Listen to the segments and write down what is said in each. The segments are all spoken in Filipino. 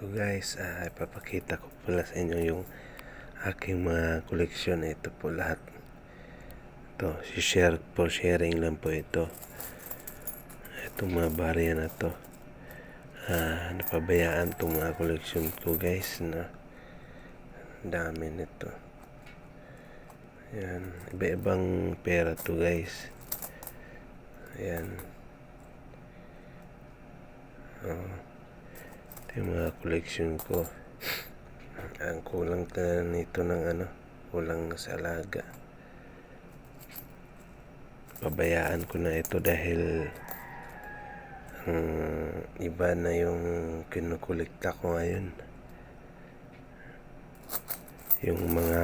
So guys, ipapakita ko pala sa inyo yung aking mga koleksyon. Ito po lahat. Ito, share for sharing lang po ito. Itong mga barya na to. Napabayaan itong mga koleksyon ko guys na dami nito. Ayan, iba-ibang pera to guys. Ayan. Ito yung mga koleksyon ko. Ang kulang nito ng kulang sa alaga. Pabayaan ko na ito dahil iba na yung kinukolekta ko ngayon. Yung mga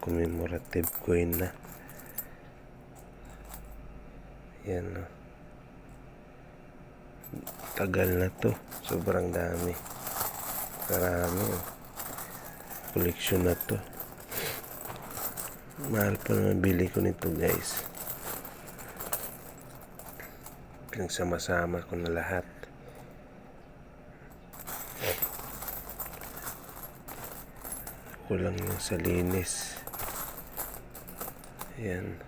commemorative coin na. Yan, no? Tagal na to. Sobrang dami. Karami. Koleksyon na to. Mahal pa naman bili ko nito guys. Pinagsama-sama ko na lahat. Kulang yung sa linis. Ayan.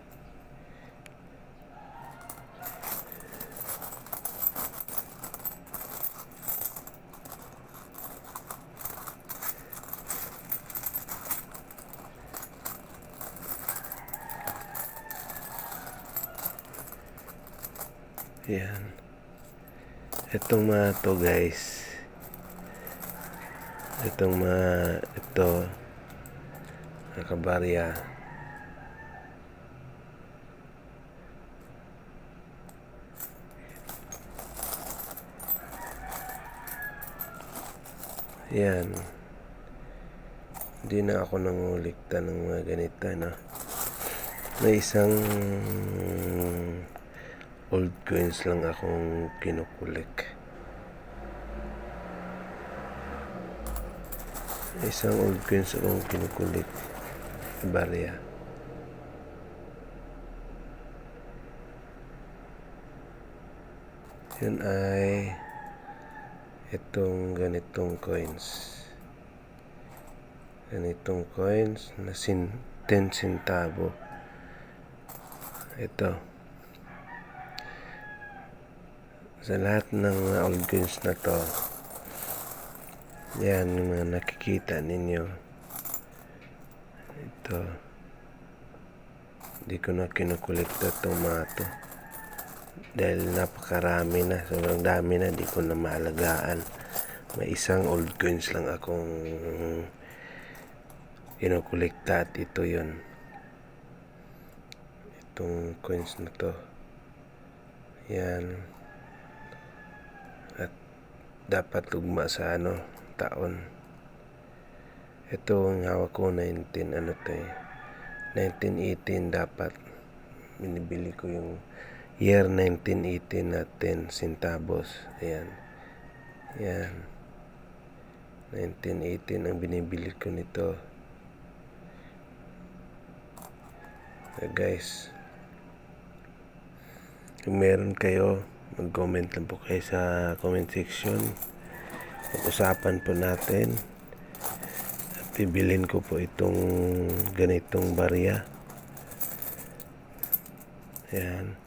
Ayan. Itong mga to guys. Ito nakabarya. Ayan. Hindi na ako nangulikta ng mga ganito, no? May isang old coins lang akong kinukulik. Isang old coins akong kinukulik. Barya. Yun ay itong ganitong coins. Ganitong coins na 10 centavo. Ito. Sa lahat ng old coins na to, yan yung mga nakikita ninyo. Ito. Hindi ko na kinukolekta itong mga to. Dahil napakarami na. Sobrang dami na. Hindi ko na maalagaan. May isang old coins lang akong kinukolekta at ito yun. Itong coins na to. Yan. At dapat tugma sa taon. Ito ang hawak ko 1918 dapat. Binibili ko yung year 1918 na 10 centavos. Ayan. Ayan. 1918 ang binibili ko nito. Guys, kung meron kayo, mag-comment lang po kayo sa comment section. Pag-usapan po natin. At bibilhin ko po itong ganitong barya. Ayan.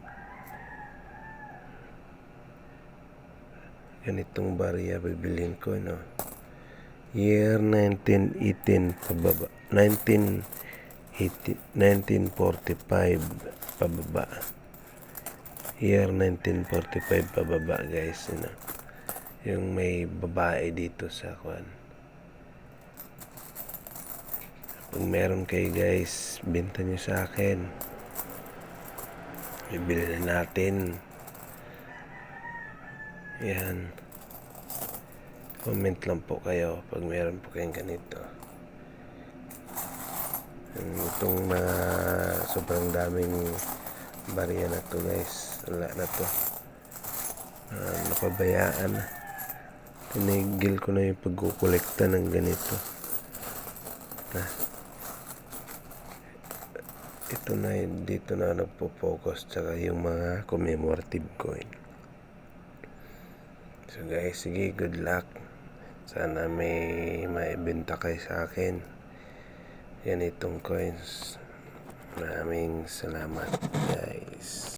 Ganitong barya bibilhin ko, no? Year 1918 pababa. 1945 pababa. Year 1945 pababa guys, yung may babae dito sa kwan. Pag meron kayo guys, benta nyo sa akin, bibili na natin. Yan, comment lang po kayo pag meron po kayong ganito. Itong mga sobrang daming barya na to guys. Wala na to. Napabayaan na. Tinigil ko na yung pagkukolekta ng ganito. Ito na, dito na nagpo-focus. Tsaka yung mga commemorative coin. So guys, sige, good luck Sana may maibenta kayo sa akin. Ganitong coins. Maraming salamat guys.